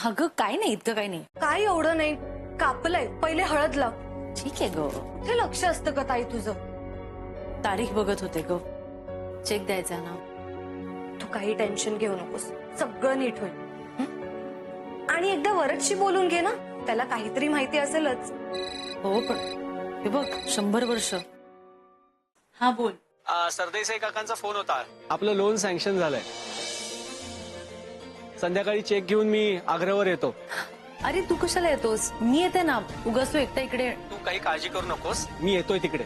अगं काय नाही, इतकं काय नाही. काय एवढं नाही, कापलंय, पहिले हळद लाव. ठीक आहे ग. ते लक्ष असतं का ताई तुझं? तारीख बघत होते ग. चेक द्यायचा ना. तू काही टेन्शन घेऊ नकोस, सगळं नीट होईल. आणि एकदा वरदशी बोलून घे ना, त्याला काहीतरी माहिती असेलच. हो पण हे बघ 100 वर्ष. हा बोल. सरदेसाई काकांचा फोन होता. आपलं लोन सँक्शन झालंय. संध्याकाळी चेक घेऊन मी आग्र्यावर येतो. अरे तू कशाला येतोस? मी येते ना. उगाच तू एकटा इकडे. तू काही काळजी करू नकोस, मी येतोय तिकडे.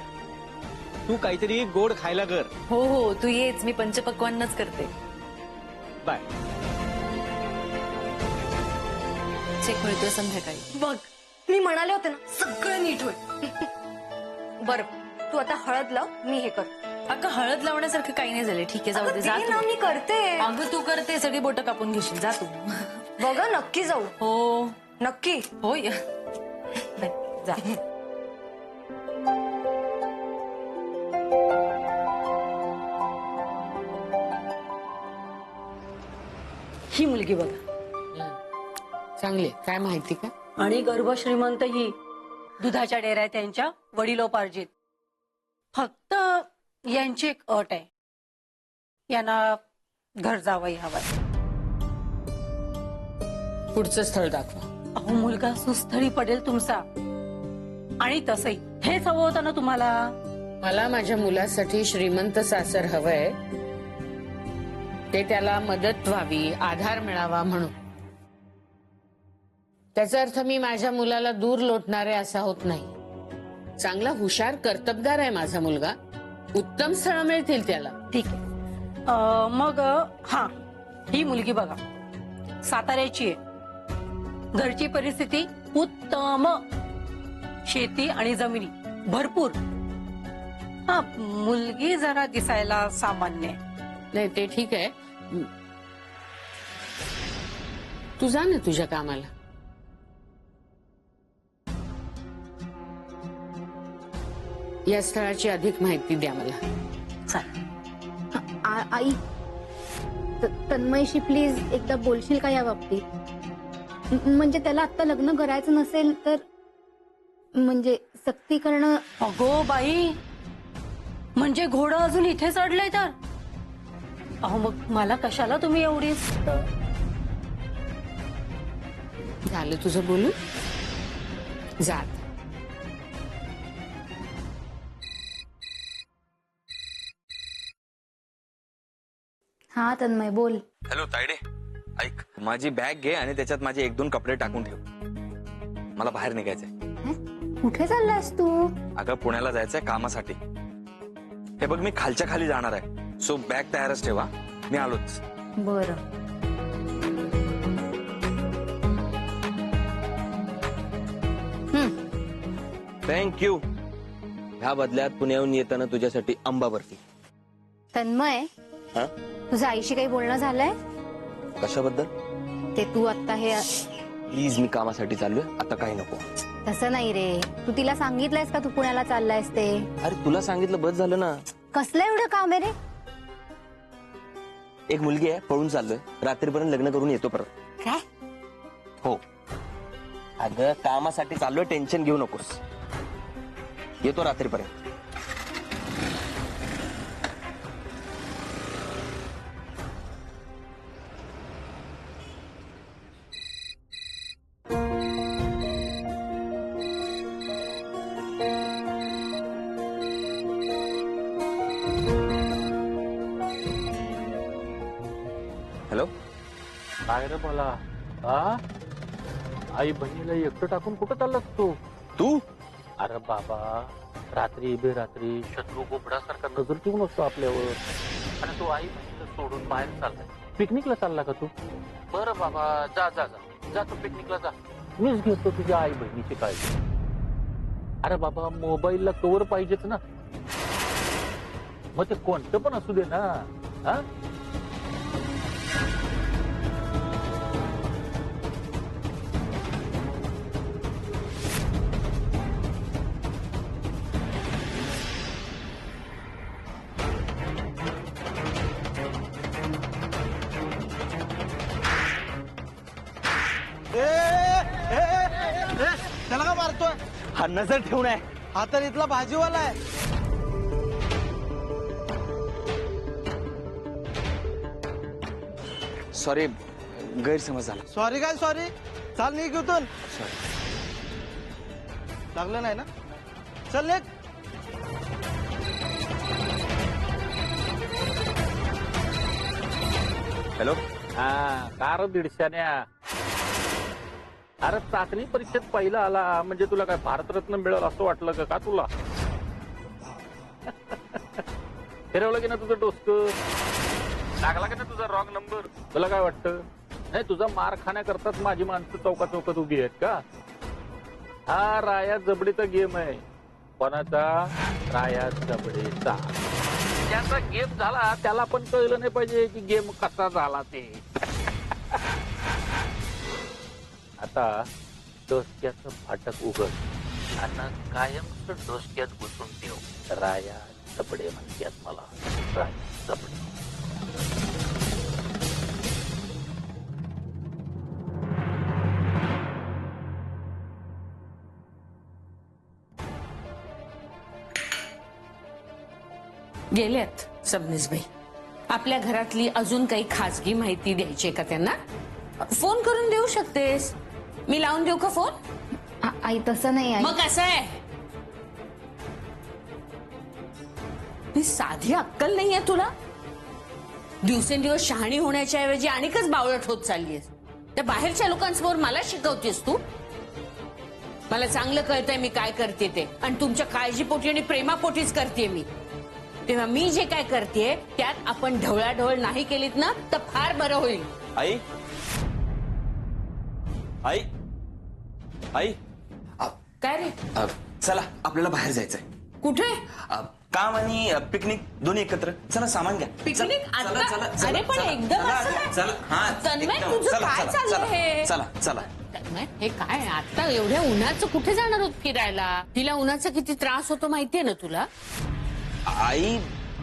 तू काहीतरी गोड खायला कर. हो हो तू येच, मी पंचपक्वान्नच करते. बाय. चेक मिळतोय संध्याकाळी. बघ मी म्हणाले होते ना, सगळं नीट होईल. बरं तू आता हळद लाव, मी हे कर. अगं हळद लावण्यासारखं काही नाही झालं. ठीक आहे जाऊ दे. जा अगं, दे ना, तू. मी करते. अगं तू करते, सगळी बोटं कापून घेशील. जा तू. बघा नक्की जाऊ. हो नक्की. होय. जा. ही मुलगी बघा. चांगले. काय माहिती का? आणि गर्भ श्रीमंत ही. दुधाच्या डेऱ्या त्यांच्या वडिलोपार्जित. फक्त यांची एक अट आहे, यांना घर जावई हवाय. पुढचं स्थळ दाखवा. अहो मुलगा सुस्थळी पडेल तुमचा. आणि तसंही हेच हवं होतं ना तुम्हाला. मला माझ्या मुलासाठी श्रीमंत सासर हवंय, ते त्याला मदत व्हावी, आधार मिळावा म्हणून. त्याचा अर्थ मी माझ्या मुलाला दूर लोटणारे असा होत नाही. चांगला हुशार कर्तबगार आहे माझा मुलगा. उत्तम स्थळ मिळतील त्याला. ठीक आहे. मग हा ही मुलगी बघा, साताऱ्याची आहे. घरची परिस्थिती उत्तम, शेती आणि जमिनी भरपूर. हा मुलगी जरा दिसायला सामान्य आहे. नाही ते ठीक आहे. तू जा ना तुझ्या कामाला. या स्थळाची अधिक माहिती द्या मला. चालेल. आई, तन्मयशी प्लीज एकदा बोलशील का या बाबतीत? म्हणजे त्याला आता लग्न करायचं नसेल तर म्हणजे सक्ती करणं. अगो बाई, म्हणजे घोडं अजून इथेच अडलंय तर. अहो मग मला कशाला तुम्ही एवढी. झालं तुझं बोलून? जा. हा तन्मय बोल. हॅलो तायडे, ऐक, माझी बॅग घे आणि त्याच्यात माझे 1-2 कपडे टाकून ठेव. मला बाहेर निघायचंय. कुठे चाललास तू? अगं पुण्याला जायचंय कामासाठी. हे बघ मी खालच्या खाली जाणार आहे, सो बॅग तयारच ठेवा. मी आलोच. बरं. थँक्यू. ह्या बदल्यात पुण्याहून येताना तुझ्यासाठी आंबा बर्फी. तन्मय, हा? तुझं आईशी काही बोलणं झालंय? कशाबद्दल? ते तू आता हे. प्लीज, मी कामासाठी चाललोय, आता काही नको. तसं नाही रे, तू तिला सांगितलंयस का तू पुण्याला चाललायस ते? अरे तुला सांगितलं बस झालं ना. कसलं एवढं काम आहे रे? एक मुलगी आहे, पळून चाललोय, रात्रीपर्यंत लग्न करून येतो परत. काय? हो अगं कामासाठी चाललोय, टेन्शन घेऊ नकोस. येतो रात्रीपर्यंत. हॅलो. काय रे मला आई बहिणीला एकटं टाकून कुठं चाललास तू? अरे बाबा, रात्री बेरात्री शत्रू गोबडासारखा नजर ठेवून असतो आपल्यावर. आणि तो आई बहिणीला सोडून बाहेर चाललाय. पिकनिकला चालला का तू? बरं बाबा, जा जा जा जा, तू पिकनिकला जा. मीच घेतो तुझ्या आई बहिणीची काळजी. अरे बाबा, मोबाईलला कवर पाहिजेच ना. मग ते कोणतं पण असू दे ना. हा हा नजर ठेवून आहे. हा तर इथला भाजीवाला आहे. सॉरी, गैरसमज झाला. सॉरी काय सॉरी, चाल निघ इथून. लागलं नाही ना, चल निघ. हॅलो. हा कार दीडशान्या. अरे चाचणी परीक्षेत पहिला आला म्हणजे तुला काय भारतरत्न मिळेल असं वाटलं का तुला? फिरवलं की ना तुझं डोसकं, लागला की ना तुझा रॉंग नंबर. तुला काय वाटतं नाही तुझा मार खाण्याकरताच माझी माणसं चौकात उभी आहेत का? हा राया जबडीचा गेम आहे. कोणाचा? राया जबडीचा. ज्याचा गेम झाला त्याला पण कळलं नाही पाहिजे की गेम कसा झाला ते. आता डोसक्याचं फाटक उघड आणि कायमच डोसक्यात घुसून ठेव. राया जबडे म्हणतात मला, राया जबडे. गेल्यात सबनीसबाई. आपल्या घरातली अजून काही खासगी माहिती द्यायची आहे का त्यांना? फोन करून देऊ शकतेस. मी लावून देऊ का फोन? आई तसं नाही आई. मग कसं आहे? मी साधी अक्कल नाहीये तुला? दिवसेंदिवस शहाणी होण्याच्या ऐवजी आणिकच बावळट होत चाललीयस. त्या बाहेरच्या लोकांसमोर मला शिकवतेस तू? मला चांगलं कळतंय मी काय करते ते, आणि तुमच्या काळजीपोटी आणि प्रेमापोटीच करते मी. तेव्हा मी जे काय करते त्यात आपण ढवळाढवळ नाही केलीत ना तर फार बरं होईल. आई, आई, आई, काय रे? चला आपल्याला बाहेर जायचंय. कुठे? काम आणि पिकनिक दोन्ही एकत्र. चला सामान घ्या. पिकनिक चला, आता? चला, चला, अरे पण चला, एकदम चला, असं? चला. हा तन्मय, एकदम. तुझं चला, काय चला, चाललंय चला, हे? चला चला. तन्मय, हे काय आता एवढ्या उन्हाचं कुठे जाणार आहोत फिरायला? तिला उन्हाचा किती त्रास होतो माहितीये ना तुला? आई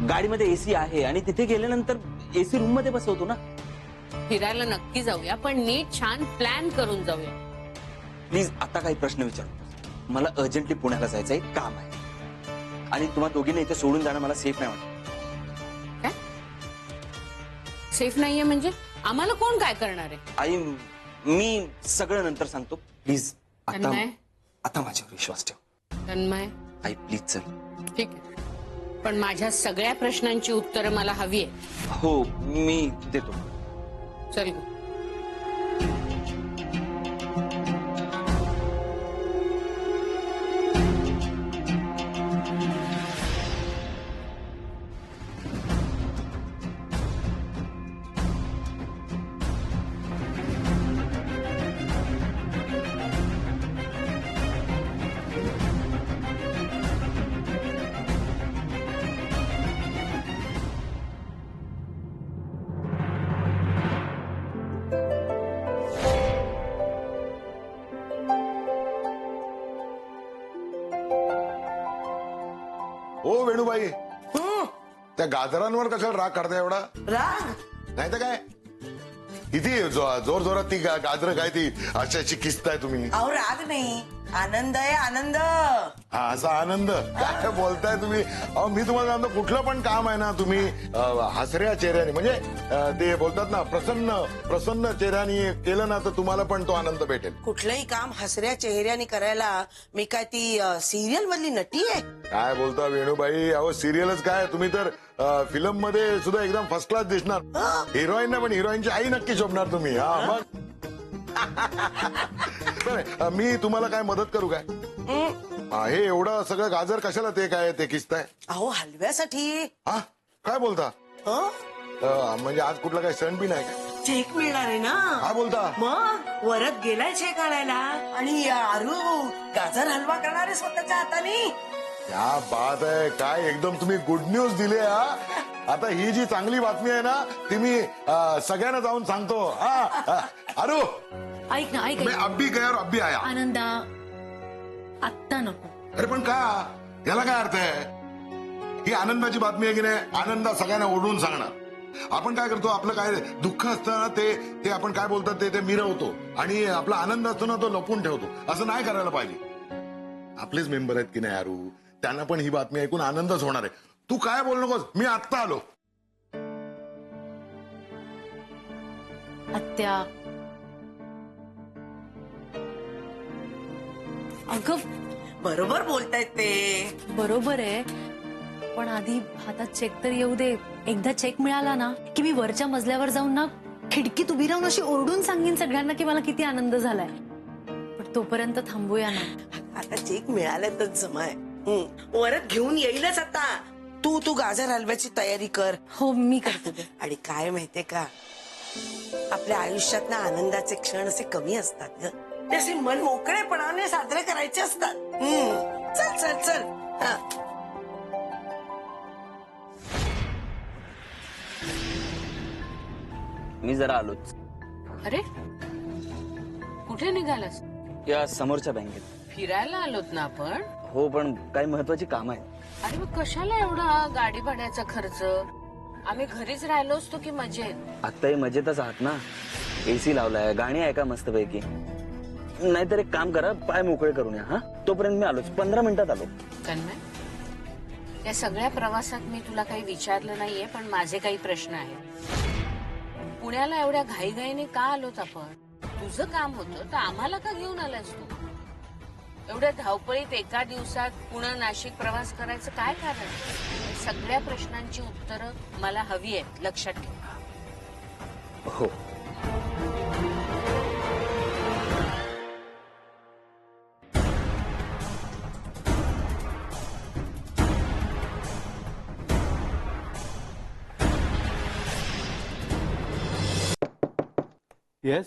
गाडीमध्ये एसी आहे आणि तिथे गेल्यानंतर एसी रूम मध्ये बसवतो ना. फिरायला नक्की जाऊया, पण नीट छान प्लॅन करून जाऊया. प्लीज आता काही प्रश्न विचारू. मला अर्जंटली पुण्याला जायचंय, काम आहे. आणि तुम्हा दोघींना इथे सोडून जाणं मला सेफ नाही वाटत. काय सेफ नाहीये म्हणजे? आम्हाला कोण काय करणार आहे? आई मी सगळं नंतर सांगतो. प्लीज आता तन्मय? आता माझ्यावर विश्वास ठेव. तन्मय, आई प्लीज चल. ठीक आहे, पण माझ्या सगळ्या प्रश्नांची उत्तरं मला हवी आहे. हो मी देतो. चल. हो वेणूबाई, त्या गाजरांवर कशाला राग काढताय एवढा? राग नाही तर काय, किती जोर जोरात ती गाजर काय ती अशी किसताय तुम्ही? अहो राग नाही, आनंद आहे आनंद. हा असा आनंद काय बोलताय तुम्ही? अहो मी तुम्हाला सांगतो, कुठलं पण काम आहे ना तुम्ही हसऱ्या चेहऱ्याने म्हणजे ते बोलतात ना प्रसन्न प्रसन्न चेहऱ्याने केलं ना तर तुम्हाला पण तो आनंद भेटेल. कुठलंही काम हसऱ्या चेहऱ्याने करायला मी काय ती सिरियल मधली नटी आहे? काय बोलता वेणूबाई? अहो सिरियलच काय, तुम्ही तर फिल्म मध्ये सुद्धा एकदम फर्स्ट क्लास दिसणार. हिरोईन ना, पण हिरोईनची आई नक्की शोभणार तुम्ही. हा मग बरं, मी तुम्हाला काय मदत करू काय? हे एवढं सगळं गाजर कशाला ते काय ते किसताय? अहो हलव्यासाठी. हा काय बोलता? हं? म्हणजे आज कुठला काय सण बी नाही काय? चेक मिळणार आहे ना. काय बोलता? मग वरत गेलाय चेक आणायला, आणि आरू गाजर हलवा करणार आहे स्वतःच्या हाताने. क्या बात आहे, काय एकदम तुम्ही गुड न्यूज दिली. हा आता ही जी चांगली बातमी आहे ना ती मी सगळ्यांना जाऊन सांगतो. अरू ऐक ना, ऐक मैं अभी गया और अभी आया. आनंदा, आत्ता नको. अरे पण का, याला काय अर्थ आहे? ही आनंदाची बातमी आहे की नाही? आनंदा सगळ्यांना ओढून सांगणार. आपण काय करतो, आपलं काय दुःख असतं ना ते आपण काय बोलतात ते मिरवतो, आणि आपला आनंद असतो ना तो लपून ठेवतो. असं नाही करायला पाहिजे. आपलेच मेंबर आहेत की नाही आरू, त्यांना पण ही बातमी ऐकून आनंदच होणार आहे. तू काय बोल नकोस, मी आत्ता आलो. आत्या, अगं बरोबर बोलतायत ते. बरोबर आहे, पण आधी हातात चेक तर येऊ दे. एकदा चेक मिळाला ना की मी वरच्या मजल्यावर जाऊन ना खिडकीत उभी राहून अशी ओरडून सांगेन सगळ्यांना की मला किती आनंद झालाय. पण तोपर्यंत थांबूया ना. आता चेक मिळालं तर जमाय. वरच घेऊन येईलच आता. तू गाजर हलव्याची तयारी कर. हो, मी करते ते. आणि काय माहितीये का, आपल्या आयुष्यात ना आनंदाचे क्षण असे कमी असतात ग. ते असे मन मोकळेपणाने साजरे करायचे असतात. चल चल चल. हा. मी जरा आलोच. अरे कुठे निघालास? या समोरच्या बँकेत. फिरायला आलोत ना आपण. हो, पण काही महत्वाची काम आहे. अरे मग कशाला एवढा गाडी भाड्याचा खर्च? आम्ही घरीच राहिलो असतो की मजेत. आत्ताही मजेतच आहात ना. एसी लावलाय, गाणी ऐका मस्तपैकी. नाहीतर एक काम करा, पाय मोकळे करून या. हा, तोपर्यंत मी आलोच. 15 मिनिटात आलो. तन्मय, या सगळ्या प्रवासात मी तुला काही विचारलं नाहीये, पण माझे काही प्रश्न आहेत. पुण्याला एवढ्या घाईघाईने का आलोत आपण? तुझं काम होतं तर आम्हाला का घेऊन आलास तू? एवढ्या धावपळीत एका दिवसात पुणे नाशिक प्रवास करायचं काय कारण? सगळ्या प्रश्नांची उत्तरं मला हवी आहेत, लक्षात ठेव. हो. येस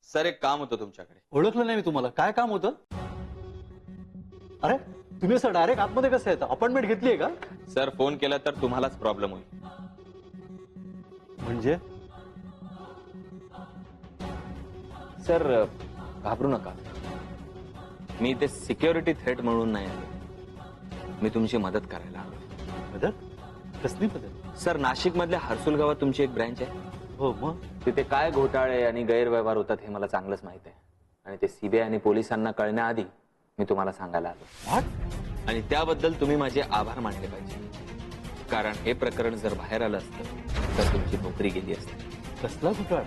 सर, एक काम होतं तुमच्याकडे. ओळखलं नाही मी तुम्हाला. काय काम होतं? अरे तुम्ही असं डायरेक्ट आतमध्ये कसं येतं? अपॉइंटमेंट घेतलीये का? सर, फोन केला तर तुम्हालाच प्रॉब्लेम होईल. म्हणजे सर, घाबरू नका. मी ते सिक्युरिटी थ्रेट म्हणून नाही आलो. मी तुमची मदत करायला आलो. मदत? कसली मदत? सर, नाशिक मधल्या हर्सुल गावात तुमची एक ब्रँच आहे. हो, मग तिथे काय घोटाळे आणि गैरव्यवहार होतात हे मला चांगलंच माहित आहे. आणि ते सीबीआय आणि पोलिसांना कळण्याआधी मी तुम्हाला सांगायला आलो. आणि त्याबद्दल तुम्ही माझे आभार मानले पाहिजे. कारण हे प्रकरण जर बाहेर आलं असतं तर तुमची नोकरी गेली असती. कसला घोटाळा?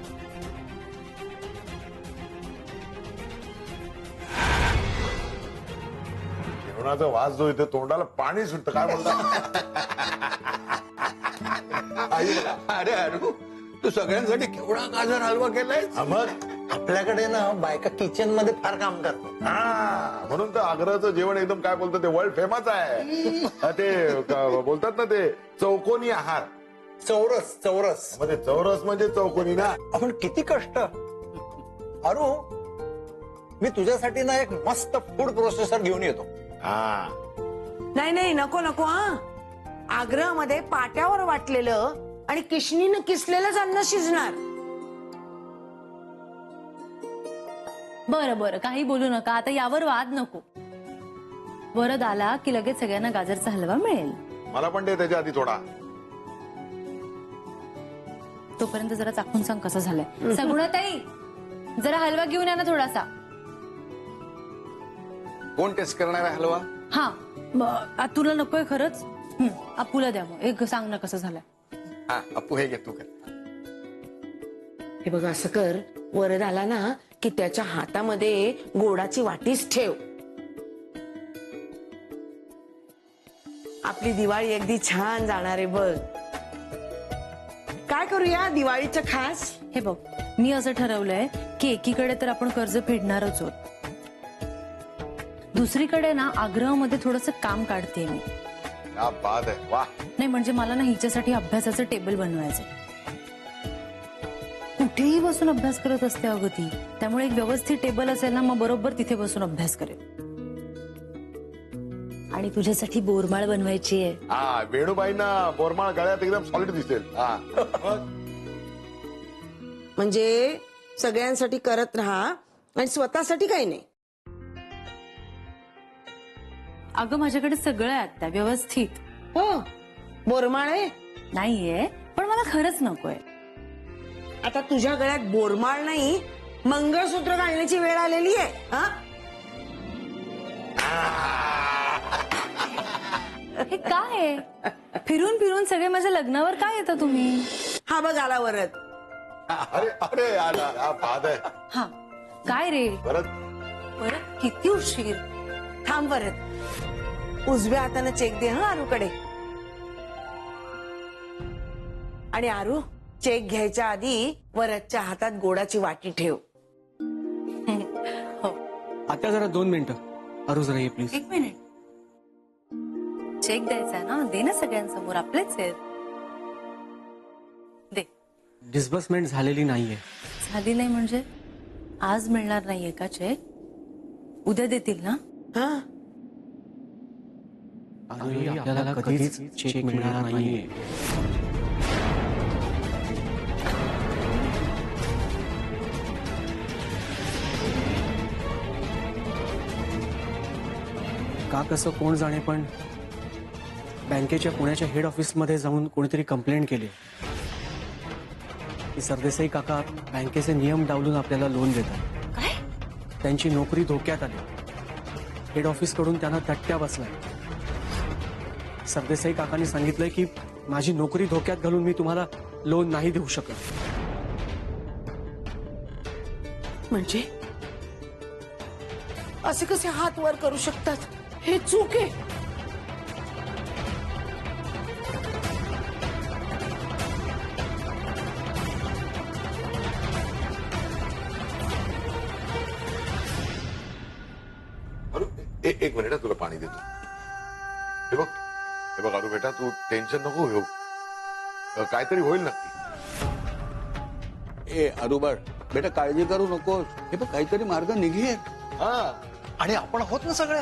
जेवणाचा वास जो इथे तोंडाला पाणी सुटतं. काय बोलता? अरे अरू, तू सगळ्यांसाठी केवढा गाजर हलवा केलाय. मग आपल्याकडे ना बायका किचन मध्ये फार काम करतात. म्हणून तर आग्र्याचं जेवण एकदम काय बोलतात ते वर्ल्ड फेमस आहे. ते बोलतात ना ते चौकोनी आहार. चौरस चौरस म्हणजे चौरस म्हणजे चौकोनी ना. आपण किती कष्ट. अरू, मी तुझ्यासाठी ना एक मस्त फूड प्रोसेसर घेऊन येतो. नाही नाही, नको नको. हा, आग्रहामध्ये पाट्यावर वाटलेलं आणि किशनीनं किसलेलंच अन्न शिजणार. बरं बरं, काही बोलू नका आता. यावर वाद नको. वरद आला की लगेच सगळ्यांना गाजरचा हलवा मिळेल. मला पण दे त्याच्या आधी थोडा. तोपर्यंत जरा चाखून सांग कसं झालंय. सगुणाताई, जरा हलवा घेऊन या ना थोडासा. कोण टेस्ट करणार आहे हलवा? हा, तुला नकोय खरंच? अप्पूला द्या मग. एक सांग ना कसं झालंय. हा, अप्पू हे घे तू कर. हे बघ, असं कर, वरद आला ना की त्याच्या हातामध्ये गोडाची वाटीच ठेव. आपली दिवाळी अगदी छान जाणार आहे बघ. काय करूया दिवाळीचं खास? हे बघ, मी असं ठरवलंय की एकीकडे तर आपण कर्ज फेडणारच आहोत, दुसरीकडे ना आग्रहामध्ये थोडंसं काम काढते मी. क्या बात आहे, वाह. नाही म्हणजे मला ना हिच्यासाठी अभ्यासाचं टेबल बनवायचं. कुठेही बसून अभ्यास करत असते अगं ती. त्यामुळे एक व्यवस्थित टेबल असेल ना, मग बरोबर तिथे बसून अभ्यास करेल. आणि तुझ्यासाठी बोरमाळ बनवायची आहे. हा, वेणूबाईंना बोरमाळ गळ्यात एकदम सॉलिड दिसेल. म्हणजे सगळ्यांसाठी करत राहा आणि स्वतःसाठी काही नाही. अगं माझ्याकडे सगळं आहे आता व्यवस्थित. हो, बोरमाळ आहे? नाहीये, पण मला खरंच नकोय. आता तुझ्या गळ्यात बोरमाळ नाही मंगळसूत्र घालण्याची वेळ आलेली आहे हा. हे काय आहे? फिरून फिरून सगळे माझ्या लग्नावर काय येता तुम्ही? हा बघ आला वरद. अरे अरे आला हा पाहत आहे हा काय रे परत. परत किती उशीर? थांब वरद, उजव्या हाताने चेक दे हा आरूकडे. आणि आरू, चेक घ्यायच्या आधी वरदच्या हातात गोडाची वाटी ठेव. आता जरा 2 मिनिटं. अरू जरा ये प्लीज. 1 मिनिट. चेक द्यायचा ना, दे ना सगळ्यांसमोर, आपलेच आहेत. दे. डिस्बर्समेंट झालेली नाहीये. झाली नाही म्हणजे आज मिळणार नाहीये का चेक? उद्या देतील ना? हा आपल्याला कधीच चेक मिळणार नाहीये. का कसं कोण जाणे, पण बँकेच्या पुण्याच्या हेड ऑफिसमध्ये जाऊन कोणीतरी कंप्लेंट केली की सरदेसाई काका बँकेचे नियम डावलून आपल्याला लोन देतात. काय? त्यांची नोकरी धोक्यात आली. हेड ऑफिस कडून त्यांना तट्ट्या बसलाय. सरदेसाई काकांनी सांगितलंय की माझी नोकरी धोक्यात घालून मी तुम्हाला लोन नाही देऊ शकत. म्हणजे असे कसे हात वर करू शकतात? हे चूक आहे. एक मिनिट तुला पाणी देतो. हे बघ अरू बेटा, तू टेन्शन नको घेऊ, काहीतरी होईल नक्की. ए अरुबाळ बेटा, काळजी करू नकोस. हे बघ काहीतरी मार्ग निघेल. हा, आणि आपण आहोत ना सगळे.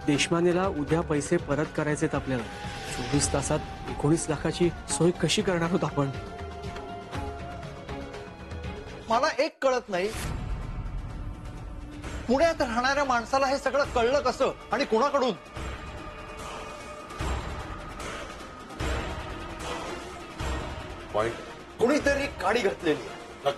देशमानेला उद्या पैसे परत करायचेत आपल्याला. 24 तासात 19 लाखाची सोय कशी करणार आहोत आपण? मला एक कळत नाही, पुण्यात राहणाऱ्या माणसाला हे सगळं कळलं कसं आणि कोणाकडून? पॉइंट कुणीतरी काडी घातलेली आहे.